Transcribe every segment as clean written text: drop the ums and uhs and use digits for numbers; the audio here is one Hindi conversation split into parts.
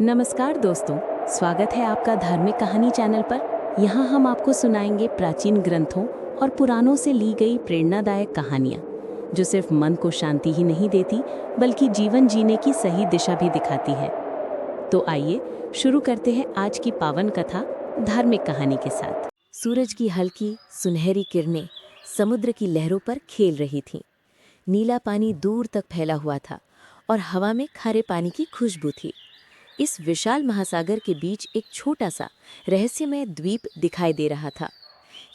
नमस्कार दोस्तों, स्वागत है आपका धार्मिक कहानी चैनल पर। यहाँ हम आपको सुनाएंगे प्राचीन ग्रंथों और पुराणों से ली गई प्रेरणादायक कहानियाँ, जो सिर्फ मन को शांति ही नहीं देती बल्कि जीवन जीने की सही दिशा भी दिखाती है। तो आइए शुरू करते हैं आज की पावन कथा धार्मिक कहानी के साथ। सूरज की हल्की सुनहरी किरणें समुद्र की लहरों पर खेल रही थीं। नीला पानी दूर तक फैला हुआ था और हवा में खारे पानी की खुशबू थी। इस विशाल महासागर के बीच एक छोटा सा रहस्यमय द्वीप दिखाई दे रहा था।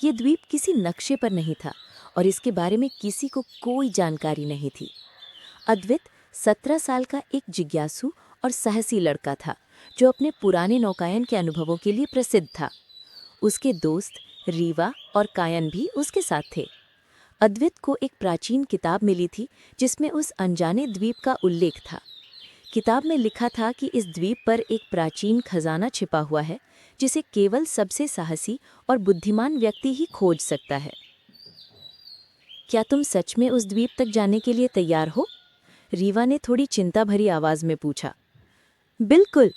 ये द्वीप किसी नक्शे पर नहीं था और इसके बारे में किसी को कोई जानकारी नहीं थी। अद्वैत 17 साल का एक जिज्ञासु और साहसी लड़का था, जो अपने पुराने नौकायन के अनुभवों के लिए प्रसिद्ध था। उसके दोस्त रीवा और कायन भी उसके साथ थे। अद्वैत को एक प्राचीन किताब मिली थी, जिसमें उस अनजाने द्वीप का उल्लेख था। किताब में लिखा था कि इस द्वीप पर एक प्राचीन खजाना छिपा हुआ है, जिसे केवल सबसे साहसी और बुद्धिमान व्यक्ति ही खोज सकता है। क्या तुम सच में उस द्वीप तक जाने के लिए तैयार हो? रीवा ने थोड़ी चिंता भरी आवाज में पूछा। बिल्कुल,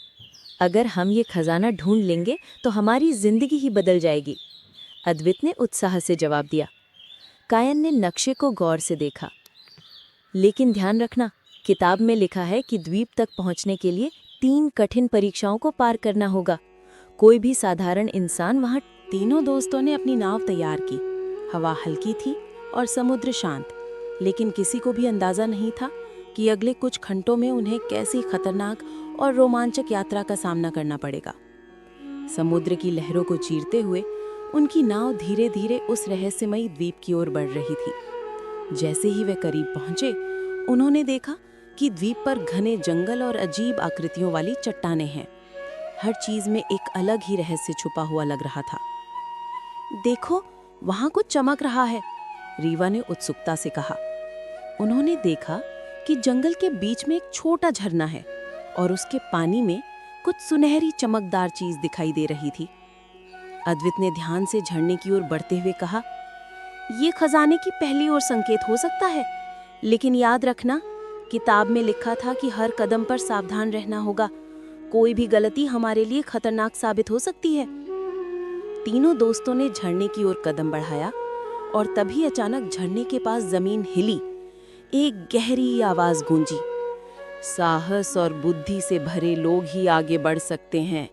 अगर हम ये खजाना ढूंढ लेंगे तो हमारी जिंदगी ही बदल जाएगी, अद्वैत ने उत्साह से जवाब दिया। कायन ने नक्शे को गौर से देखा। लेकिन ध्यान रखना, किताब में लिखा है कि द्वीप तक पहुंचने के लिए 3 कठिन परीक्षाओं को पार करना होगा। कोई भी साधारण इंसान वहां। तीनों दोस्तों ने अपनी नाव तैयार की। हवा हल्की थी और समुद्र शांत, लेकिन किसी को भी अंदाजा नहीं था कि अगले कुछ घंटों में उन्हें कैसी खतरनाक और रोमांचक यात्रा का सामना करना पड़ेगा। समुद्र की लहरों को चीरते हुए उनकी नाव धीरे धीरे उस रहस्यमयी द्वीप की ओर बढ़ रही थी। जैसे ही वे करीब पहुंचे, उन्होंने देखा कि द्वीप पर घने जंगल और अजीब आकृतियों वाली चट्टानें हैं। हर चीज में एक अलग ही रहस्य छुपा हुआ लग रहा था। देखो, वहां कुछ चमक रहा है, रीवा ने उत्सुकता से कहा। उन्होंने देखा कि जंगल के बीच में एक छोटा झरना है और उसके पानी में कुछ सुनहरी चमकदार चीज दिखाई दे रही थी। अद्वैत ने ध्यान से झरने की ओर बढ़ते हुए कहा, ये खजाने की पहली ओर संकेत हो सकता है, लेकिन याद रखना, किताब में लिखा था कि हर कदम पर सावधान रहना होगा। कोई भी गलती हमारे लिए खतरनाक साबित हो सकती है। तीनों दोस्तों ने झरने की ओर कदम बढ़ाया और तभी अचानक झरने के पास जमीन हिली। एक गहरी आवाज गूंजी, साहस और बुद्धि से भरे लोग ही आगे बढ़ सकते हैं।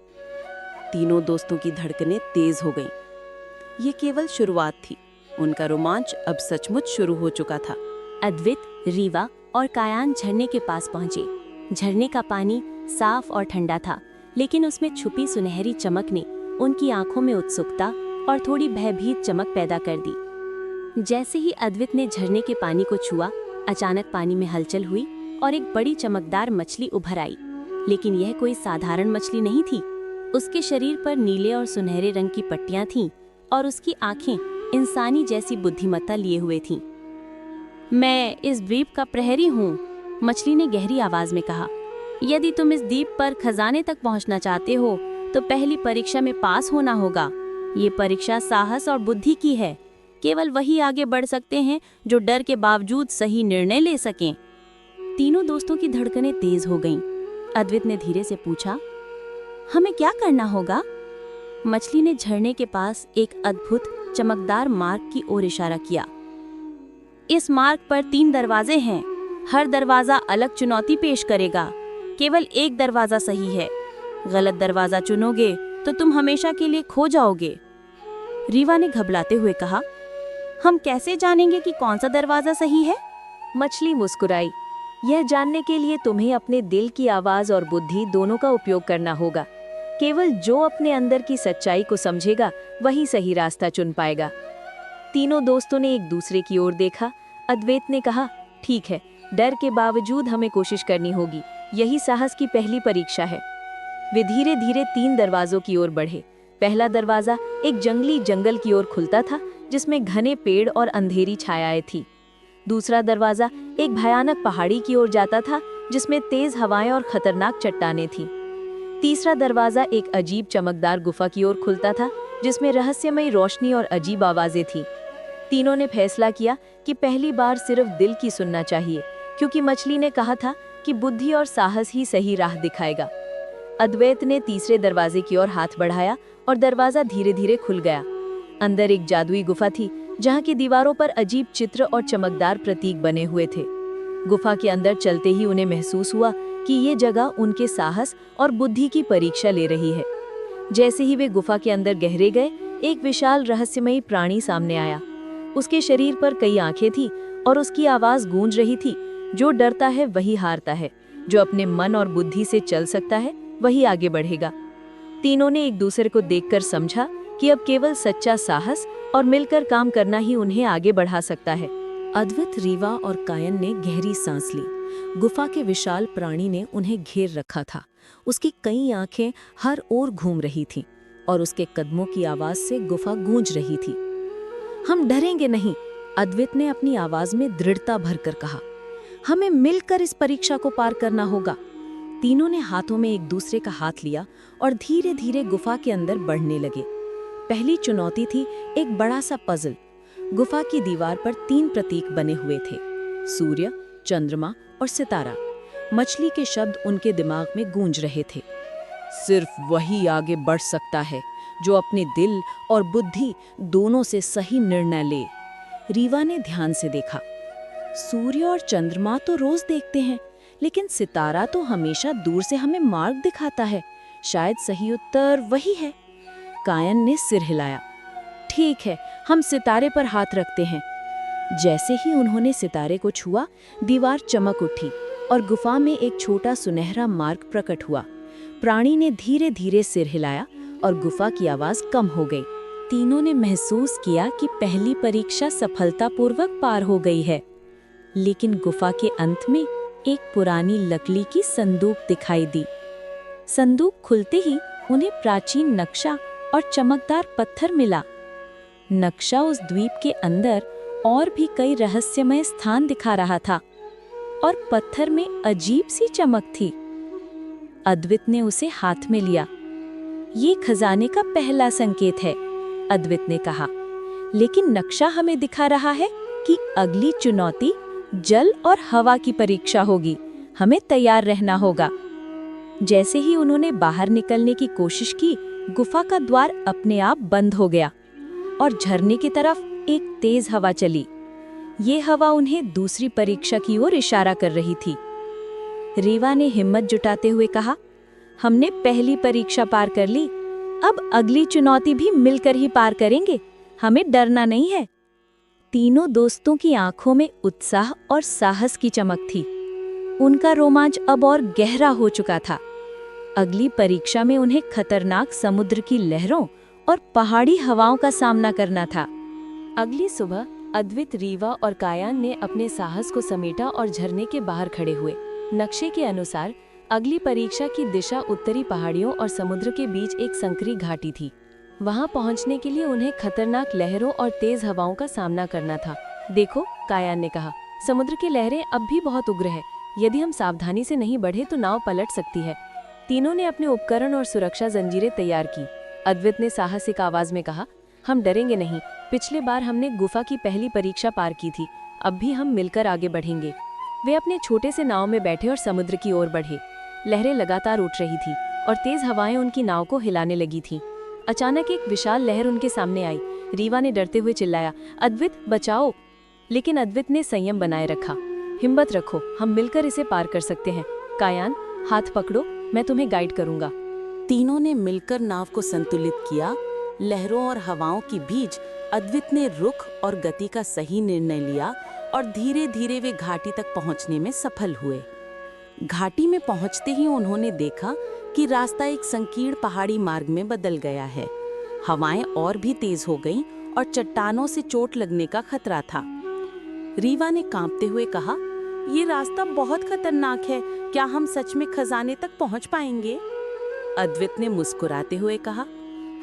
तीनों दोस्तों की धड़कनें तेज हो गईं। ये केवल शुरुआत थी, उनका रोमांच अब सचमुच शुरू हो चुका था। अद्वैत, रीवा और कायान झरने के पास पहुंचे। झरने का पानी साफ और ठंडा था, लेकिन उसमें छुपी सुनहरी चमक ने उनकी आंखों में उत्सुकता और थोड़ी भयभीत चमक पैदा कर दी। जैसे ही अद्वैत ने झरने के पानी को छुआ, अचानक पानी में हलचल हुई और एक बड़ी चमकदार मछली उभर आई। लेकिन यह कोई साधारण मछली नहीं थी। उसके शरीर पर नीले और सुनहरे रंग की पट्टियां थीं और उसकी आंखें इंसानी जैसी बुद्धिमत्ता लिए हुए थीं। मैं इस द्वीप का प्रहरी हूँ, मछली ने गहरी आवाज में कहा। यदि तुम इस द्वीप पर खजाने तक पहुँचना चाहते हो तो पहली परीक्षा में पास होना होगा। ये परीक्षा साहस और बुद्धि की है। केवल वही आगे बढ़ सकते हैं जो डर के बावजूद सही निर्णय ले सकें। तीनों दोस्तों की धड़कनें तेज हो गईं। अद्वैत ने धीरे से पूछा, हमें क्या करना होगा? मछली ने झरने के पास एक अद्भुत चमकदार मार्ग की ओर इशारा किया। इस मार्ग पर 3 दरवाजे हैं। हर दरवाजा अलग चुनौती पेश करेगा। केवल एक दरवाजा सही है। गलत दरवाजा चुनोगे तो तुम हमेशा के लिए खो जाओगे। रीवा ने घबराते हुए कहा, हम कैसे जानेंगे कि कौन सा दरवाजा सही है? मछली मुस्कुराई। यह जानने के लिए तुम्हें अपने दिल की आवाज और बुद्धि दोनों का उपयोग करना होगा। केवल जो अपने अंदर की सच्चाई को समझेगा वही सही रास्ता चुन पाएगा। तीनों दोस्तों ने एक दूसरे की ओर देखा। अद्वैत ने कहा, ठीक है, डर के बावजूद हमें कोशिश करनी होगी। यही साहस की पहली परीक्षा है। वे धीरे धीरे 3 दरवाजों की ओर बढ़े। पहला दरवाजा एक जंगली जंगल की ओर खुलता था, जिसमें घने पेड़ और अंधेरी छायाएं थी। दूसरा दरवाजा एक भयानक पहाड़ी की ओर जाता था, जिसमें तेज हवाएं और खतरनाक चट्टानें थीं। तीसरा दरवाजा एक अजीब चमकदार गुफा की ओर खुलता था, जिसमें रहस्यमयी रोशनी और अजीब आवाजें थीं। तीनों ने फैसला किया कि पहली बार सिर्फ दिल की सुनना चाहिए, क्योंकि मछली ने कहा था कि बुद्धि और साहस ही सही राह दिखाएगा। अद्वैत ने तीसरे दरवाजे की ओर हाथ बढ़ाया और दरवाजा धीरे धीरे खुल गया। अंदर एक जादुई गुफा थी, जहाँ की दीवारों पर अजीब चित्र और चमकदार प्रतीक बने हुए थे। गुफा के अंदर चलते ही उन्हें महसूस हुआ कि ये जगह उनके साहस और बुद्धि की परीक्षा ले रही है। जैसे ही वे गुफा के अंदर गहरे गए, एक विशाल रहस्यमयी प्राणी सामने आया। उसके शरीर पर कई आंखें थीं और उसकी आवाज गूंज रही थी, जो डरता है वही हारता है, जो अपने मन और बुद्धि से चल सकता है वही आगे बढ़ेगा। तीनों ने एक दूसरे को देखकर समझा कि अब केवल सच्चा साहस और मिलकर काम करना ही उन्हें आगे बढ़ा सकता है। अद्वैत, रीवा और कायन ने गहरी सांस ली। गुफा के विशाल प्राणी ने उन्हें घेर रखा था। उसकी कई आंखें हर ओर घूम रही थीं और उसके कदमों की आवाज से गुफा गूंज रही थी। हम डरेंगे नहीं, अद्वैत ने अपनी आवाज में दृढ़ता भरकर कहा। हमें मिलकर इस परीक्षा को पार करना होगा। तीनों ने हाथों में एक दूसरे का हाथ लिया और धीरे धीरे गुफा के अंदर बढ़ने लगे। पहली चुनौती थी एक बड़ा सा पजल। गुफा की दीवार पर 3 प्रतीक बने हुए थे, सूर्य, चंद्रमा और सितारा। मछली के शब्द उनके दिमाग में गूंज रहे थे। सिर्फ वही आगे बढ़ सकता है जो अपने दिल और बुद्धि दोनों से सही निर्णय ले। रीवा ने ध्यान से देखा। सूर्य और चंद्रमा तो रोज देखते हैं, लेकिन सितारा तो हमेशा दूर से हमें मार्ग दिखाता है। शायद सही उत्तर वही है। कायन ने सिर हिलाया। ठीक है, हम सितारे पर हाथ रखते हैं। जैसे ही उन्होंने सितारे को छुआ, दीवार चमक उठी और गुफा में एक छोटा सुनहरा मार्ग प्रकट हुआ। प्राणी ने धीरे धीरे सिर हिलाया और गुफा की आवाज कम हो गई। तीनों ने महसूस किया कि पहली परीक्षा सफलतापूर्वक पार हो गई है। लेकिन गुफा के अंत में एक पुरानी लकड़ी की संदूक दिखाई दी। संदूक खुलते ही उन्हें प्राचीन नक्शा और चमकदार पत्थर मिला। नक्शा उस द्वीप के अंदर और भी कई रहस्यमय स्थान दिखा रहा था और पत्थर में अजीब सी चमक थी। अद्वैत ने उसे हाथ में लिया। ये खजाने का पहला संकेत है, अद्वैत ने कहा। लेकिन नक्शा हमें दिखा रहा है कि अगली चुनौती जल और हवा की परीक्षा होगी। हमें तैयार रहना होगा। जैसे ही उन्होंने बाहर निकलने की कोशिश की, गुफा का द्वार अपने आप बंद हो गया और झरने की तरफ एक तेज हवा चली। ये हवा उन्हें दूसरी परीक्षा की ओर इशारा कर रही थी। रीवा ने हिम्मत जुटाते हुए कहा, हमने पहली परीक्षा पार कर ली, अब अगली चुनौती भी मिलकर ही पार करेंगे। हमें डरना नहीं है। तीनों दोस्तों की आंखों में उत्साह और साहस की चमक थी। उनका रोमांच अब और गहरा हो चुका था। अगली परीक्षा में उन्हें खतरनाक समुद्र की लहरों और पहाड़ी हवाओं का सामना करना था। अगली सुबह अद्वैत, रीवा और कायान ने अपने साहस को समेटा और झरने के बाहर खड़े हुए। नक्शे के अनुसार अगली परीक्षा की दिशा उत्तरी पहाड़ियों और समुद्र के बीच एक संकरी घाटी थी। वहां पहुंचने के लिए उन्हें खतरनाक लहरों और तेज हवाओं का सामना करना था। देखो, कायान ने कहा, समुद्र की लहरें अब भी बहुत उग्र है। यदि हम सावधानी से नहीं बढ़े तो नाव पलट सकती है। तीनों ने अपने उपकरण और सुरक्षा जंजीरें तैयार की। अद्वैत ने साहसिक आवाज में कहा, हम डरेंगे नहीं। पिछले बार हमने गुफा की पहली परीक्षा पार की थी, अब भी हम मिलकर आगे बढ़ेंगे। वे अपने छोटे से नाव में बैठे और समुद्र की ओर बढ़े। लहरें लगातार उठ रही थी और तेज हवाएं उनकी नाव को हिलाने लगी थीं। अचानक एक विशाल लहर उनके सामने आई। रीवा ने डरते हुए चिल्लाया, अद्वैत बचाओ! लेकिन अद्वैत ने संयम बनाए रखा। हिम्मत रखो, हम मिलकर इसे पार कर सकते हैं। कायान, हाथ पकड़ो, मैं तुम्हें गाइड करूंगा। तीनों ने मिलकर नाव को संतुलित किया। लहरों और हवाओं के बीच अद्वैत ने रुख और गति का सही निर्णय लिया और धीरे धीरे वे घाटी तक पहुंचने में सफल हुए। घाटी में पहुंचते ही उन्होंने देखा कि रास्ता एक संकीर्ण पहाड़ी मार्ग में बदल गया है। हवाएं और भी तेज हो गईं और चट्टानों से चोट लगने का खतरा था। रीवा ने कांपते हुए कहा, ये रास्ता बहुत खतरनाक है, क्या हम सच में खजाने तक पहुंच पाएंगे? अद्वैत ने मुस्कुराते हुए कहा,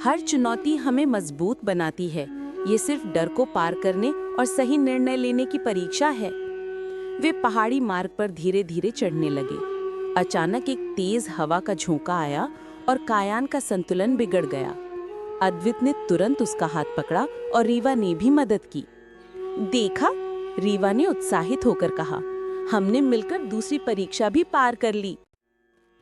हर चुनौती हमें मजबूत बनाती है। ये सिर्फ डर को पार करने और सही निर्णय लेने की परीक्षा है। वे पहाड़ी मार्ग पर धीरे धीरे चढ़ने लगे। अचानक एक तेज हवा का झोंका आया और कायान का संतुलन बिगड़ गया। अद्वैत ने तुरंत उसका हाथ पकड़ा और रीवा ने भी मदद की। देखा, रीवा ने उत्साहित होकर कहा, हमने मिलकर दूसरी परीक्षा भी पार कर ली।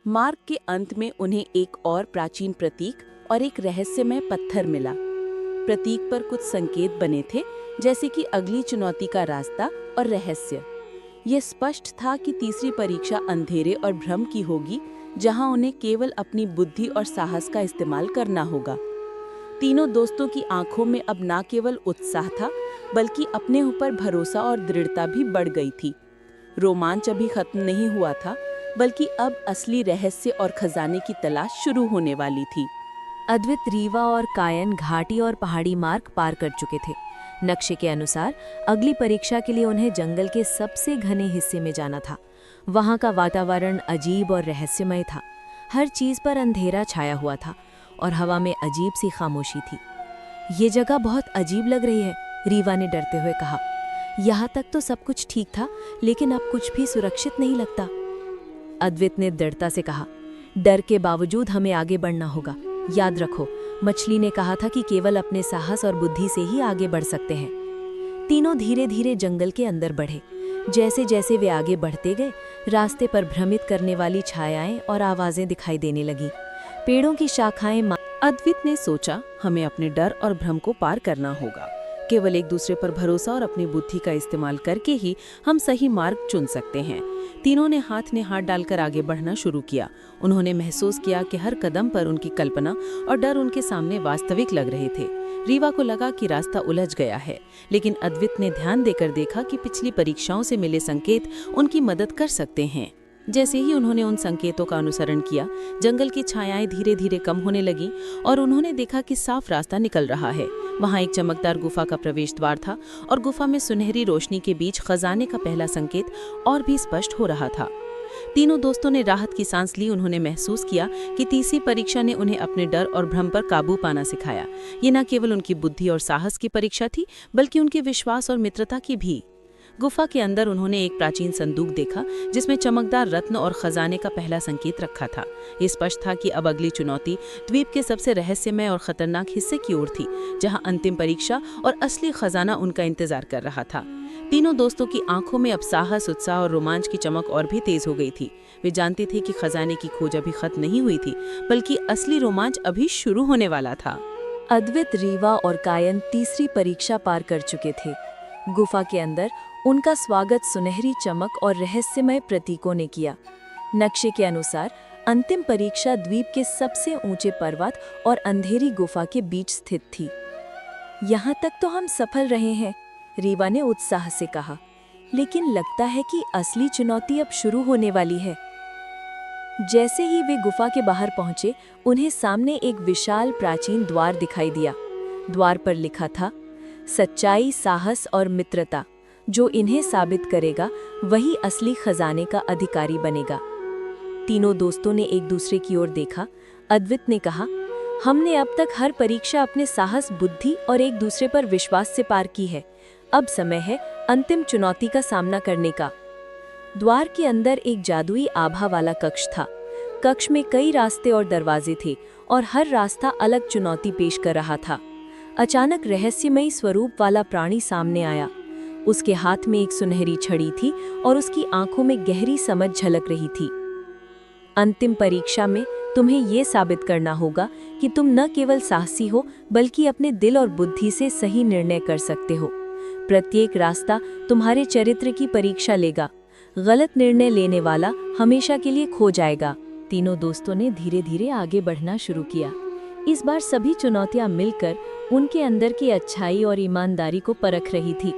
मार्ग के अंत में उन्हें एक और प्राचीन प्रतीक और एक रहस्यमय पत्थर मिला। प्रतीक पर कुछ संकेत बने थे, जैसे कि अगली चुनौती का रास्ता और रहस्य। यह स्पष्ट था कि तीसरी परीक्षा अंधेरे और भ्रम की होगी, जहां उन्हें केवल अपनी बुद्धि और साहस का इस्तेमाल करना होगा। तीनों दोस्तों की आंखों में अब न केवल उत्साह था, बल्कि अपने ऊपर भरोसा और दृढ़ता भी बढ़ गई थी। रोमांच अभी खत्म नहीं हुआ था, बल्कि अब असली रहस्य और खजाने की तलाश शुरू होने वाली थी। अद्वित, रीवा और कायन घाटी और पहाड़ी मार्ग पार कर चुके थे। नक्शे के अनुसार अगली परीक्षा के लिए उन्हें जंगल के सबसे घने हिस्से में जाना था। वहां का वातावरण अजीब और रहस्यमय था। हर चीज पर अंधेरा छाया हुआ था और हवा में अजीब सी खामोशी थी। ये जगह बहुत अजीब लग रही है, रीवा ने डरते हुए कहा। यहाँ तक तो सब कुछ ठीक था, लेकिन अब कुछ भी सुरक्षित नहीं लगता। अद्वित ने दृढ़ता से कहा, डर के बावजूद हमें आगे बढ़ना होगा। याद रखो, मछली ने कहा था कि केवल अपने साहस और बुद्धि से ही आगे बढ़ सकते हैं। तीनों धीरे धीरे जंगल के अंदर बढ़े। जैसे जैसे वे आगे बढ़ते गए, रास्ते पर भ्रमित करने वाली छायाएं और आवाजें दिखाई देने लगी। पेड़ों की शाखाएं। अद्वित ने सोचा, हमें अपने डर और भ्रम को पार करना होगा। केवल एक दूसरे पर भरोसा और अपनी बुद्धि का इस्तेमाल करके ही हम सही मार्ग चुन सकते हैं। तीनों ने हाथ डालकर आगे बढ़ना शुरू किया। उन्होंने महसूस किया कि हर कदम पर उनकी कल्पना और डर उनके सामने वास्तविक लग रहे थे। रीवा को लगा कि रास्ता उलझ गया है, लेकिन अद्वित ने ध्यान देकर देखा कि पिछली परीक्षाओं से मिले संकेत उनकी मदद कर सकते हैं। जैसे ही उन्होंने उन संकेतों का अनुसरण किया, जंगल की छायाएं धीरे धीरे कम होने लगीं और उन्होंने देखा कि साफ रास्ता निकल रहा है। वहां एक चमकदार गुफा का प्रवेश द्वार था और गुफा में सुनहरी रोशनी के बीच खजाने का पहला संकेत और भी स्पष्ट हो रहा था। तीनों दोस्तों ने राहत की सांस ली। उन्होंने महसूस किया कि तीसरी परीक्षा ने उन्हें अपने डर और भ्रम पर काबू पाना सिखाया। ये न केवल उनकी बुद्धि और साहस की परीक्षा थी, बल्कि उनके विश्वास और मित्रता की भी। गुफा के अंदर उन्होंने एक प्राचीन संदूक देखा, जिसमें चमकदार रत्न और खजाने का पहला संकेत रखा था। ये स्पष्ट था कि अब अगली चुनौती द्वीप के सबसे रहस्यमय और खतरनाक हिस्से की ओर थी, जहां अंतिम परीक्षा और असली खजाना उनका इंतजार कर रहा था। तीनों दोस्तों की आंखों में अब साहस, उत्साह और रोमांच की चमक और भी तेज हो गई थी। वे जानते थे कि खजाने की खोज अभी खत्म नहीं हुई थी, बल्कि असली रोमांच अभी शुरू होने वाला था। अद्वित, रीवा और कायन तीसरी परीक्षा पार कर चुके थे। गुफा के अंदर उनका स्वागत सुनहरी चमक और रहस्यमय प्रतीकों ने किया। नक्शे के अनुसार अंतिम परीक्षा द्वीप के सबसे ऊंचे पर्वत और अंधेरी गुफा के बीच स्थित थी। यहाँ तक तो हम सफल रहे हैं, रीवा ने उत्साह से कहा, लेकिन लगता है कि असली चुनौती अब शुरू होने वाली है। जैसे ही वे गुफा के बाहर पहुंचे, उन्हें सामने एक विशाल प्राचीन द्वार दिखाई दिया। द्वार पर लिखा था, सच्चाई, साहस और मित्रता। जो इन्हें साबित करेगा वही असली खजाने का अधिकारी बनेगा। तीनों दोस्तों ने एक दूसरे की ओर देखा। अद्वित ने कहा, हमने अब तक हर परीक्षा अपने साहस, बुद्धि और एक दूसरे पर विश्वास से पार की है। अब समय है अंतिम चुनौती का सामना करने का। द्वार के अंदर एक जादुई आभा वाला कक्ष था। कक्ष में कई रास्ते और दरवाजे थे और हर रास्ता अलग चुनौती पेश कर रहा था। अचानक रहस्यमयी स्वरूप वाला प्राणी सामने आया। उसके हाथ में एक सुनहरी छड़ी थी और उसकी आंखों में गहरी समझ झलक रही थी। अंतिम परीक्षा में तुम्हें ये साबित करना होगा कि तुम न केवल साहसी हो, बल्कि अपने दिल और बुद्धि से सही निर्णय कर सकते हो। प्रत्येक रास्ता तुम्हारे चरित्र की परीक्षा लेगा। गलत निर्णय लेने वाला हमेशा के लिए खो जाएगा। तीनों दोस्तों ने धीरे धीरे आगे बढ़ना शुरू किया। इस बार सभी चुनौतियां मिलकर उनके अंदर की अच्छाई और ईमानदारी को परख रही थी।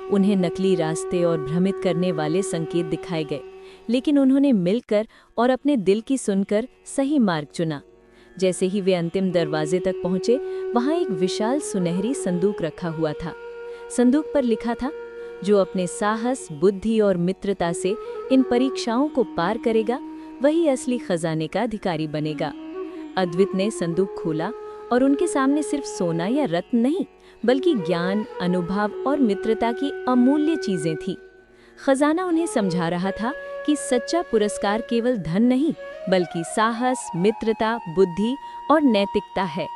उन्हें नकली रास्ते और भ्रमित करने वाले संकेत दिखाए गए, लेकिन उन्होंने मिलकर और अपने दिल की सुनकर सही मार्ग चुना। जैसे ही वे अंतिम दरवाजे तक पहुंचे, वहां एक विशाल सुनहरी संदूक रखा हुआ था। संदूक पर लिखा था, जो अपने साहस, बुद्धि और मित्रता से इन परीक्षाओं को पार करेगा, वही असली खजाने का अधिकारी बनेगा। अद्वित ने संदूक खोला और उनके सामने सिर्फ सोना या रत्न नहीं, बल्कि ज्ञान, अनुभव और मित्रता की अमूल्य चीजें थी। खजाना उन्हें समझा रहा था कि सच्चा पुरस्कार केवल धन नहीं, बल्कि साहस, मित्रता, बुद्धि और नैतिकता है।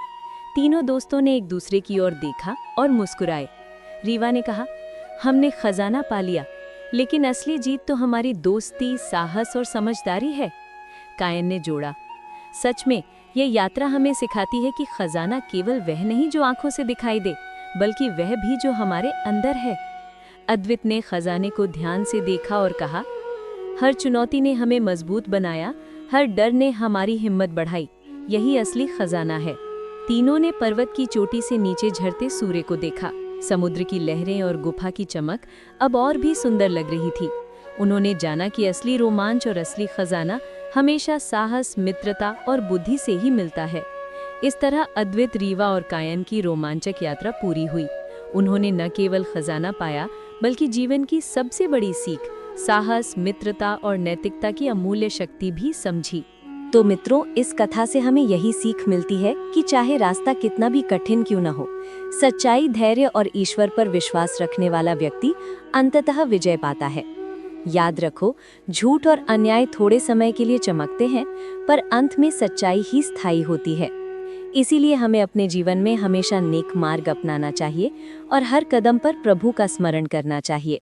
तीनों दोस्तों ने एक दूसरे की ओर देखा और मुस्कुराए। रीवा ने कहा, हमने खजाना पा लिया, लेकिन असली जीत तो हमारी दोस्ती, साहस और समझदारी है। कायन ने जोड़ा। सच में ये यात्रा हमें सिखाती है कि खजाना केवल वह नहीं जो आंखों से दिखाई दे, बल्कि वह भी जो हमारे अंदर है। अद्वित ने खजाने को ध्यान से देखा और कहा, हर चुनौती ने हमें मजबूत बनाया, हर डर ने हमारी हिम्मत बढ़ाई, यही असली खजाना है। तीनों ने पर्वत की चोटी से नीचे झरते सूर्य को देखा। समुद्र की लहरें और गुफा की चमक अब और भी सुंदर लग रही थी। उन्होंने जाना कि असली रोमांच और असली खजाना हमेशा साहस, मित्रता और बुद्धि से ही मिलता है। इस तरह अद्वित, रीवा और कायन की रोमांचक यात्रा पूरी हुई। उन्होंने न केवल खजाना पाया, बल्कि जीवन की सबसे बड़ी सीख, साहस, मित्रता और नैतिकता की अमूल्य शक्ति भी समझी। तो मित्रों, इस कथा से हमें यही सीख मिलती है कि चाहे रास्ता कितना भी कठिन क्यों न हो, सच्चाई, धैर्य और ईश्वर पर विश्वास रखने वाला व्यक्ति अंततः विजय पाता है। याद रखो, झूठ और अन्याय थोड़े समय के लिए चमकते हैं, पर अंत में सच्चाई ही स्थायी होती है। इसीलिए हमें अपने जीवन में हमेशा नेक मार्ग अपनाना चाहिए और हर कदम पर प्रभु का स्मरण करना चाहिए।